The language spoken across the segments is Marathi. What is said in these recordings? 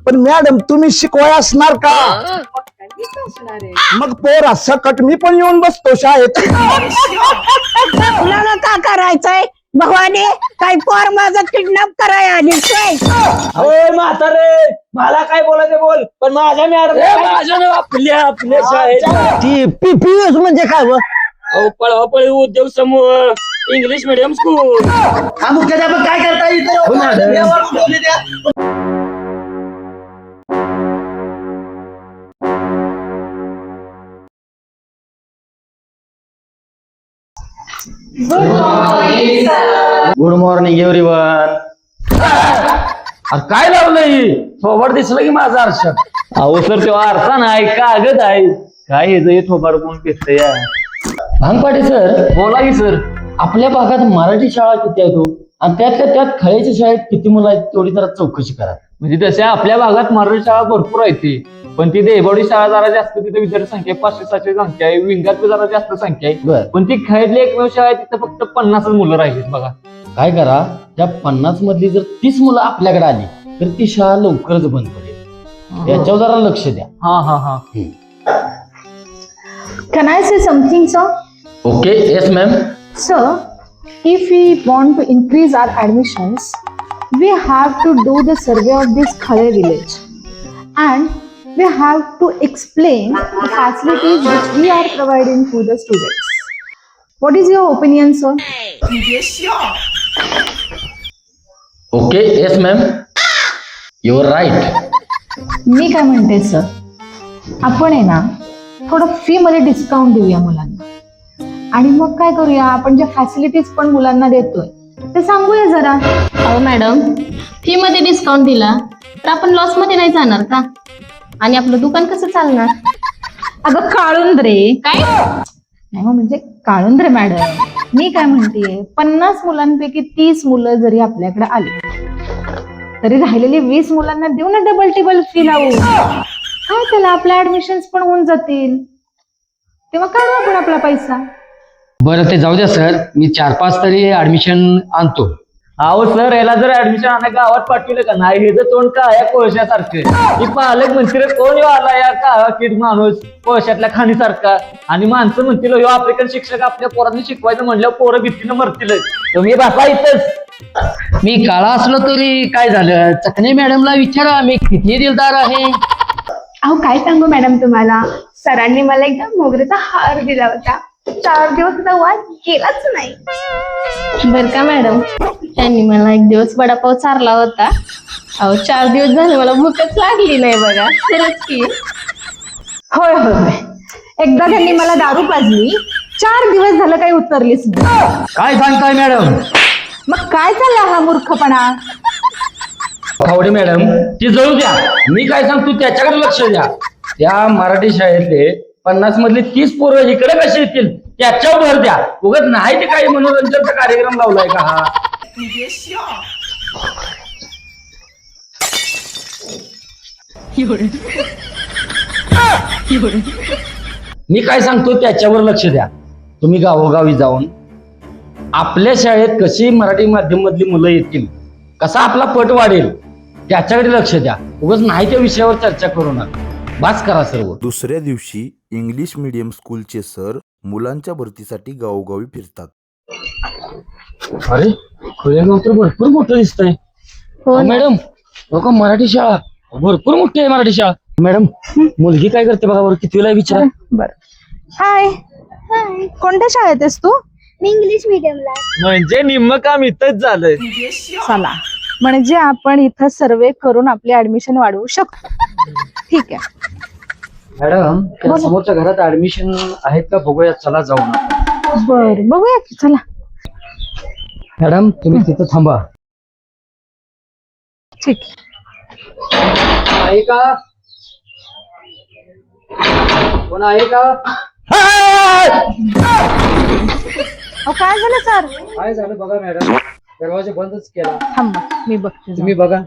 पण मॅडम तुम्ही शिकवाय असणार का? मग पोर सकट मी पण येऊन बसतो शाळेत. तुला का करायचंय भवानी? काय पोर माझं किडनॅप कराय आली अरे म्हातारे, मला काय बोलायचं बोल, पण माझ्या मॅडम आपल्या शाळेत ती पीपीएस म्हणजे काय व? पळापळी उद्योग समूह इंग्लिश मीडियम स्कूल. हा मुख्याध्यापक काय करता गुड मॉर्निंग एव्हरीवन. अरे काय लावलंय? थोबाड दिसलं की माझा आरशात. अहो सर तेव्हा आरसा नाही, कागद आहे. काय हे थोबाड कोण पिसतंय या? भांगपाटे सर बोला की सर. आपल्या भागात मराठी शाळा किती आहेत हो? आणि त्यातल्या त्यात खळ्याच्या शाळेत किती मुलं आहेत तेवढी जरा चौकशी करा. म्हणजे तशा आपल्या भागात मराठी शाळा भरपूर आहेत ती, पण ती देवडी शाळा जरा जास्त, तिथे विद्यार्थी संख्या 500-700 संख्या आहे. विंगात जरा जास्त संख्या आहे. पण ती खळ्यातली एकमेव शाळा आहे तिथं फक्त 50 मुलं राहिलीत बघा. काय करा, त्या 50 मधली जर 30 मुलं आपल्याकडे आली तर ती शाळा लवकरच बंद पडेल. याच्यावर जरा लक्ष द्या. हा हा हा. Can I say something, sir? Okay, yes ma'am. Sir, if we want to increase our admissions, we have to do the survey of this Khale village. And we have to explain the facilities which we are providing to the students. What is your opinion, sir? Okay, yes ma'am. You are right. मी काय म्हणते सर, आपण आहे ना थोडं फी मध्ये डिस्काउंट देऊया मुलांना, आणि मग काय करूया, आपण ज्या फॅसिलिटीज पण मुलांना देतोय ते सांगूया जरा. अहो मॅडम, फी मध्ये डिस्काउंट दिला तर आपण लॉस मध्ये नाही जाणार का? आणि आपलं दुकान कसं चालणार? अगं काळुंद्रे, काय नाही हो, म्हणजे काळुंद्रे मॅडम, मी काय म्हणतेय, 50 मुलांपैकी 30 मुलं जरी आपल्याकडे आली तरी राहिलेली 20 मुलांना देऊ ना डबल टेबल फी लावू. काय त्याला, आपल्या ऍडमिशन पण होऊन जातील, तेव्हा काढू आपण आपला पैसा. बरं ते जाऊ द्या सर, मी 4-5 तरी ऍडमिशन आणतो. अहो सर, याला जर ऍडमिशन आणा गावात पाठवलं का नाही, हे जर तोंड काय कोळशासारखं. ही पालक म्हणतील कोण येऊ आला या काळा किड माणूस कोळशातल्या खाणीसारखा, आणि माणसं म्हणतील ह्यो आफ्रिकन शिक्षक आपल्या पोरांनी शिकवायचं म्हणल्यावर पोरं भीतीनं मरतील. तुम्ही बसा इथंच. मी काळा असलो तरी काय झालं, चकणे मॅडमला विचारा मी किती दिलदार आहे. अहो काय सांगू मॅडम तुम्हाला, सरांनी मला एकदा मोगऱ्याचा हार दिला होता, 4 दिवस त्याचा वाद गेलाच नाही. बर का मॅडम, त्यांनी मला एक दिवस वडापाव चारला होता. अहो 4 दिवस झाले मला भूकच लागली नाही बघा. खरंच की. होय होय होय, एकदा त्यांनी मला दारू पाजली, 4 दिवस झालं काही उतरलीच नाही. काय सांगताय मॅडम? मग काय झालं हा मूर्खपणा? खावडे मॅडम, ती जळू द्या, मी काय सांगतो त्याच्याकडे लक्ष द्या. त्या मराठी शाळेतले 50 मधले 30 पोरं इकडे कसे येतील त्याच्यावर भर द्या. उगाच नाही ते काही मनोरंजनचा कार्यक्रम लावलाय का हा? मी काय सांगतो त्याच्यावर लक्ष द्या. तुम्ही गावोगावी जाऊन आपल्या शाळेत कशी मराठी माध्यम मधली मुलं येतील, कसा आपला पट वाढेल त्याच्याकडे लक्ष द्या. उगाच नाही त्या विषयावर चर्चा करू नका. बास करा सर्व. दुसऱ्या दिवशी इंग्लिश मीडियम स्कूलचे सर मुलांच्या भरतीसाठी गावोगावी फिरतात. अरे खुलेगाव तर भरपूर मोठं दिसतंय. हो मॅडम, लोक मराठी शाळा भरपूर मोठी आहे. मराठी शाळा. मॅडम, मुलगी काय करते बघा बरं, कितवीला विचारा. बर, हाय, कोणत्या शाळेत आहेस तू? मी इंग्लिश मीडियमला. म्हणजे निम्म काम इथंच झालंय. चला, म्हणजे आपण इथं सर्वे करून आपली ऍडमिशन वाढवू शकतो. ठीक आहे मॅडम, त्या समोरच्या घरात ऍडमिशन आहेत का बघूया, चला जाऊन. बर, बघूया की, चला. मॅडम तुम्ही तिथं थांबा. ठीक आहे का? कोण आहे का? अहो, काय झालं सर? काय झालं बघा मॅडम, दरवाजा बंदच केला. थांबा, मी बघते. तुम्ही बघा.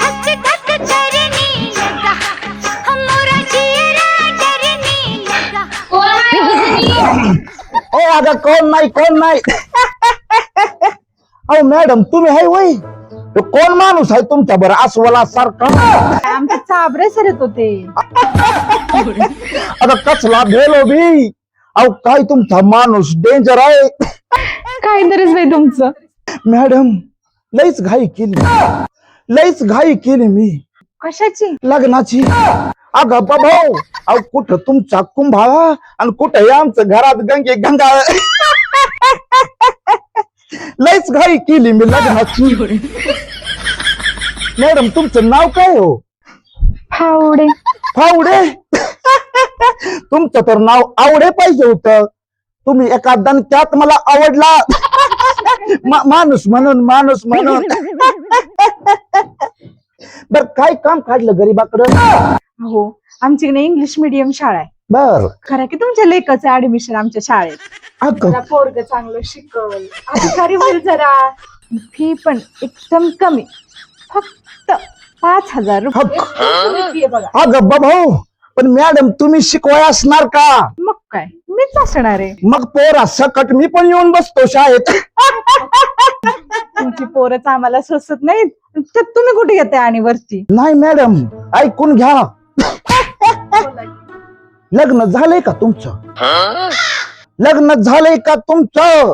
धक धक करने लगा हमारा चेहरा अगं कोण नाही अहो मॅडम तुम्ही आहे वय तो कोण माणूस आहे तुमच्या बरं अस्वला सारखा आमचे चाबरे सर येत होते. आता कसला भेलो भी अहो काय तुमचा माणूस डेंजर आहे. काहीतरीच बाई तुमचं. मॅडम लईच घाई केली मी कशाची? लग्नाची. अगं भाऊ अहो कुठं तुमचा कुंभाळा आणि कुठं आमचं घरात गंगा लईच घाई केली मी लग्नाची. मॅडम तुमचं नाव काय हो? फावडे. फावडे. तुमचं तर नाव आवडे पाहिजे होतं. तुम्ही एका दणक्यात मला आवडला माणूस म्हणून बर काय काम काढलं गरीबाकडं? हो आमच्याकडे इंग्लिश मिडियम शाळा आहे. बर खरं की तुमच्या लेकाचं ऍडमिशन आमच्या शाळेत. अगं जरा पोरग चांगलं शिकवल, अधिकारी होईल जरा. फी पण एकदम कमी, फक्त 5,000 रुपये fee आहे बघा. अगं भाऊ पण मॅडम तुम्ही शिकवाय असणार का? मग काय मीच असणार आहे. मग पोरा सकट मी पण येऊन बसतो शाळेत. तुमची पोरच आम्हाला सोसत नाहीत तर तुम्ही कुठे येते आणि वरती? नाही मॅडम ऐकून घ्या. लग्न झालंय का तुमचं? लग्न झालंय का तुमचं?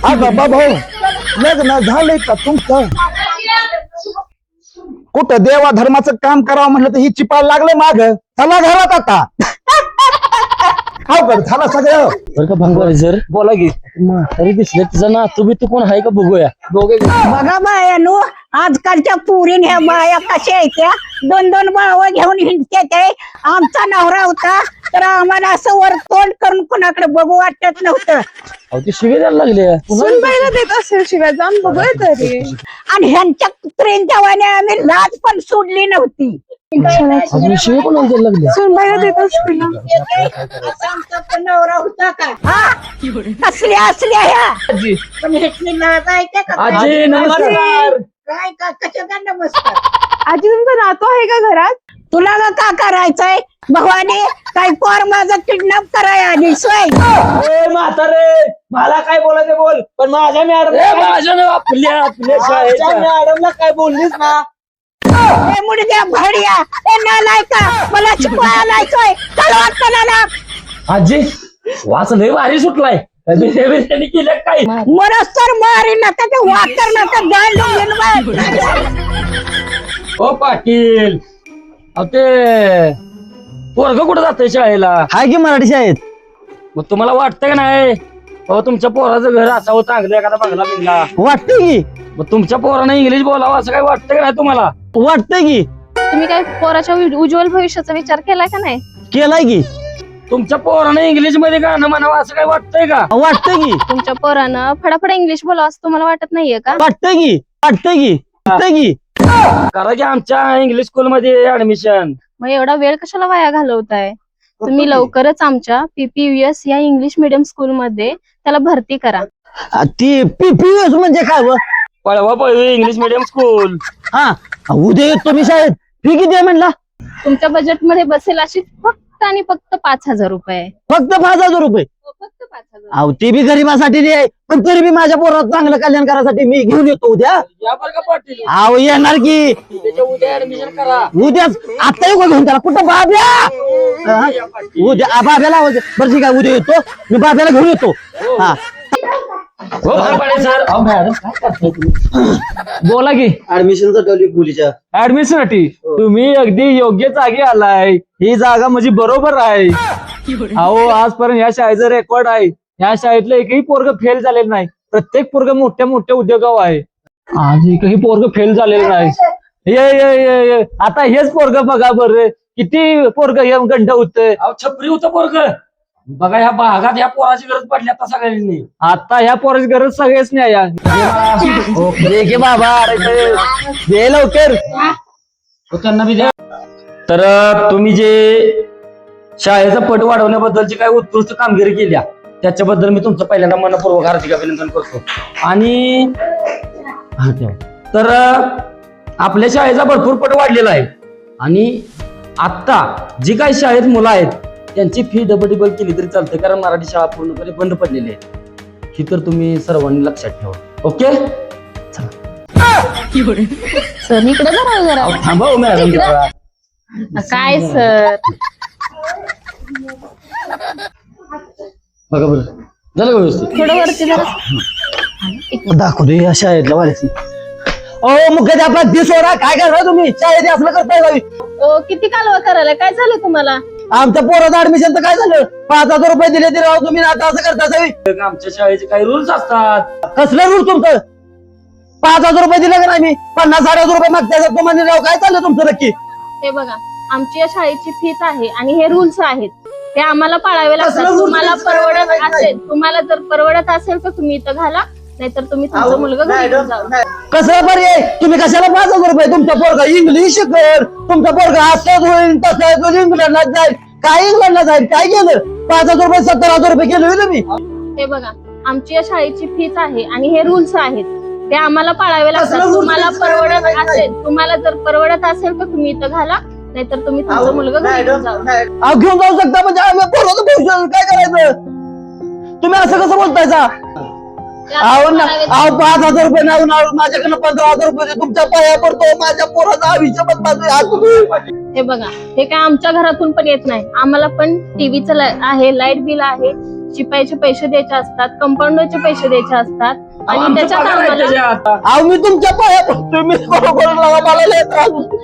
अगं भाऊ लग्न झालंय का तुमचं? कुठं देवा धर्माचं काम करावं म्हणलं तर ही चिपायला लागलं माग. चला घरात आता. हो झालं सगळं. बरं का भंगार सर बोला की म्हातारी दिसले तिचा नातू बी तू कोण आहे का बघूया. दोघे बघा बायानो आजकालच्या पुरीन ह्या बाया कशा आहेत त्या 2-2 भावं घेऊन हिंडतात. आमचा नवरा होता तर आम्हाला असं वर तोंड करून कुणाकडे बघू वाटत नव्हतं. अहो ती शिवे द्यायला लागले. सुनबाईला देत असेल शिवाय जाऊन बघूया तरी. आणि ह्यांच्या कुत्र्यांच्या वाण्या आम्ही लाज पण सोडली नव्हती. अजून शिवे कोणाला द्यायला लागले. सुनबाईला देत असतील ना. असा आमचा पण नवरा होता का? हा? असल्या ह्या पण ह्याची लाज आहे का काय? आजी नमस्कार. काय का कशाचा नमस्कार? आजी तुमचा नातू आहे का घरात? तुला ग का करायचंय भवानी? काय पोर माझं किडनॅप कराय आली सोय? म्हातारे मला काय बोलायचं बोल पण माझ्या आपल्या शाळेच्या मॅडमला काय बोललीस ना. ए मुडद्या भड्या ए नालायका मला शिकवायला सोय कळवाला आजी वास लय भारी सुटलाय. त्यांनी केलं काय मरस तर मारी ना ते वाकर ना तर गांडून ओ पाटील अहो ते पोरग कुठं जातंय शाळेला? हाय की मराठी शाळेत. मग तुम्हाला वाटतंय का नाही अहो तुमच्या पोराचं घर असावं चांगलं एखादा बंगला बिंगला. वाटतंय की मग तुमच्या पोरानं इंग्लिश बोलावं असं काय वाटतंय का नाही तुम्हाला? वाटतंय की तुम्ही काय पोराच्या उज्ज्वल भविष्याचा विचार केलाय का नाही? केलाय की तुमच्या पोरानं इंग्लिश मध्ये गाणं म्हणावं असं काय वाटतंय का? वाटतंय की तुमच्या पोरानं फडाफडा इंग्लिश बोलावं असं तुम्हाला वाटत नाहीये का? वाटतंय की करा की आमच्या इंग्लिश स्कूल मध्ये ऍडमिशन. मग एवढा वेळ कशाला वाया घालवताय? तुम्ही लवकरच आमच्या PPUS या इंग्लिश मिडियम स्कूल मध्ये त्याला भरती करा. ती PPUS म्हणजे काय व? पळवा पळवी इंग्लिश मिडियम स्कूल. हा उद्या येतो मी शाळेत. फी किती आहे म्हणला? तुमच्या बजेट मध्ये बसेल अशी फक्त आणि फक्त 5,000 रुपये. फक्त 5,000 रुपये. फक्त 5,000. अहो ते बी गरीबासाठी नाही पण तरी बी माझ्या पोरात चांगलं कल्याण करायसाठी मी घेऊन येतो उद्या. या बरं का पाटील अहो येणार की त्याच्या उद्या ऍडमिशन करा. उद्याच. आता येऊ का घेऊन त्याला? कुठं बाब्या? हा? उद्या बाब्याला आवाज बरं ठीक आहे उद्या येतो मी बाब्याला घेऊन येतो. हा हो पाटील सर. अहो मॅडम काय करताय तुम्ही? बोला की ऍडमिशनचा ठेवली मुलीच्या. ऍडमिशन साठी तुम्ही अगदी योग्य जागी आलाय. ही जागा म्हणजे बरोबर आहे. अहो आजपर्यंत या शाळेचं रेकॉर्ड आहे. या शाळेतलं एकही पोरग फेल झालेलं नाही. प्रत्येक पोरग मोठ्या मोठ्या उद्योगावर आहे. आज एकही पोरग फेल झालेलं नाही. ये आता हेच पोरग बघा बरं किती पोरग हे गंड होतंय. छपरी होतं पोरग. बघा ह्या भागात ह्या पोराची गरज पडली आता सगळ्यांनी. आता ह्या पोराची गरज सगळेच नाही ओके बाबा दे लवकर. त्यांना बी द्या. तर तुम्ही जे शाळेचा पट वाढवण्याबद्दलची काही उत्कृष्ट कामगिरी केल्या त्याच्याबद्दल मी तुमचं पहिल्यांदा मनपूर्वक हार्दिक अभिनंदन करतो. आणि तर आपल्या शाळेचा भरपूर पट वाढलेला आहे. आणि आता जी काही शाळेत मुलं आहेत त्यांची फी डबल केली तरी चालते, कारण मराठी शाळा पूर्णपणे बंद पडलेली आहे. ही तर तुम्ही सर्वांनी लक्षात ठेवा. ओके, सर इकडे जरा जरा थांबा मॅडम. काय सर बघा बरं, झालं का व्यवस्थित? थोडं वरती जरा दाखवतो या शाळेतल्या वाल्यासनी. ओ मुख्याध्यापक ती सोडा, काय करता तुम्ही शाळेत असलं करताय गावी? ओ किती कालवा करायला, काय झालं तुम्हाला? आमच्या पोराचं ऍडमिशन तर काय झालं? 5,000 रुपये दिले तरी राव तुम्ही आता असं करता सावी. आमच्या शाळेचे काही रूल्स असतात. कसलं रूल तुमचं? 5,000 रुपये दिले का नाही? मी 50,000 रुपये मागताय तुम्हाला राव, काय चाललं तुमचं नक्की? हे बघा, आमची या शाळेची फीस आहे आणि हे रूल्स आहेत, ते आम्हाला पाळावे लागतात. कसलं rules तुम्हाला आहे? परवडत नाही, नाही. असेल, तुम्हाला जर परवडत असेल तर तुम्ही इथं घाला, नाहीतर तुम्ही तुमचा मुलगा घरी घेऊन जावा. कसं पर्याय? तुम्ही कशाला 5,000 रुपये? तुमचा पोरगा इंग्लिश शिकल, तुमचा पोरगा असंच होईल तसं होईल, इंग्लंडला जाईल. काय इंग्लंडला जाईल? काय केलं? 5,000 रुपये 70,000 रुपये केले होय तुम्ही? हे बघा, आमची या शाळेची फीस आहे आणि हे रूल्स आहेत, ते आम्हाला पाळावे लागतात. कसलं rules तुम्हाला आहे? परवडत नाही, नाही. असेल, तुम्हाला जर परवडत असेल तर तुम्ही इथं घाला, नाहीतर तुम्ही तुमचा मुलगा घरी घेऊन जावा. अहो, घेऊन जाऊ शकता म्हणजे आम्ही पोराचं भविष्य काय करायचं? तुम्ही असं कसं बोलतायचा? अहो ना, अहो 5,000 रुपये नाही, माझ्याकडनं 15,000 रुपये दे, तुमच्या पाया पडतो, माझ्या पोराचा आयुष्य बदलायचं. आज तुम्ही हे बघा, हे काय आमच्या घरातून पण येत नाही. आम्हाला पण टीव्हीचं आहे, लाईट बिल आहे, शिपाईचे पैसे द्यायचे असतात, कंपाऊंडरचे पैसे द्यायचे असतात आणि आमचं त्याच्यात पगार आहे आम्हाला त्याच्यात. अहो मी तुमच्या पाया पडतोय, मी बरोबर लावा, मला लय त्रास होतो.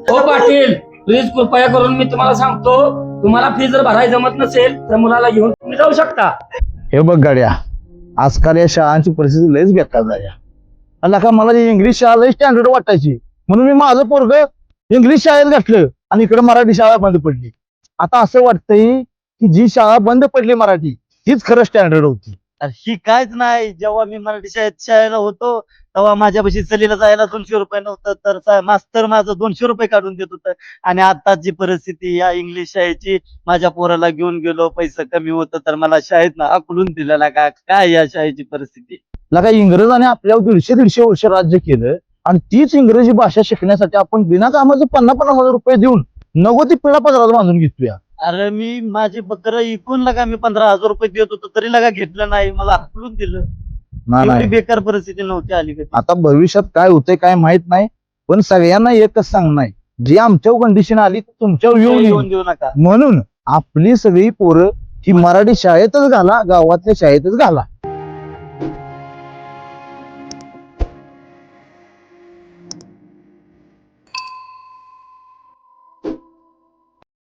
हो पाटील, प्लीज कृपया करून मी तुम्हाला सांगतो, तुम्हाला फी जर भरायला जमत नसेल तर मुलाला घेऊन तुम्ही जाऊ शकता. हे बघ गाड्या, आजकाल या शाळांची परिस्थिती लयच बेकार झाल्या. आणि का मला इंग्लिश शाळा लय स्टँडर्ड वाटायची, म्हणून मी माझं पोरग इंग्लिश शाळेत घातलं आणि इकडे मराठी शाळा बंद पडली. आता असं वाटतंय की जी शाळा बंद पडली मराठी, हीच खरं स्टँडर्ड होती. ही कायच नाही. जेव्हा मी मराठी शाळेला होतो तेव्हा माझ्यापाशी चलीला जायला 200 रुपये नव्हतं, तर मास्तर माझं 200 रुपये काढून देत होतं. आणि आताची परिस्थिती या इंग्लिश शाळेची, माझ्या पोराला घेऊन गेलो, पैसे कमी होतं तर मला शाळेत आकलून दिलेला का काय या शाळेची परिस्थिती. लगा इंग्रजांनी आपल्यावर 150-150 वर्ष राज्य केलं आणि तीच इंग्रजी भाषा शिकण्यासाठी आपण बिना कामाचं 50-50 हजार रुपये देऊन नगोती पिढा पदरात बांधून घेतोया. अरे मी माझी बकरं इकून लगा मी 15,000 रुपये देत होतो, तरी लगा घेतलं नाही, मला हाकलून दिलं. एवढी नाही, बेकार परिस्थिती नव्हती आली कधी. आता भविष्यात काय होतंय काय माहित नाही, पण सगळ्यांना एकच सांगणं आहे, जी आमच्यावर कंडिशन आली तुमच्यावर येऊन येऊन देऊ नका. म्हणून आपली सगळी पोरं ही मराठी शाळेतच घाला, गावातल्या शाळेतच घाला.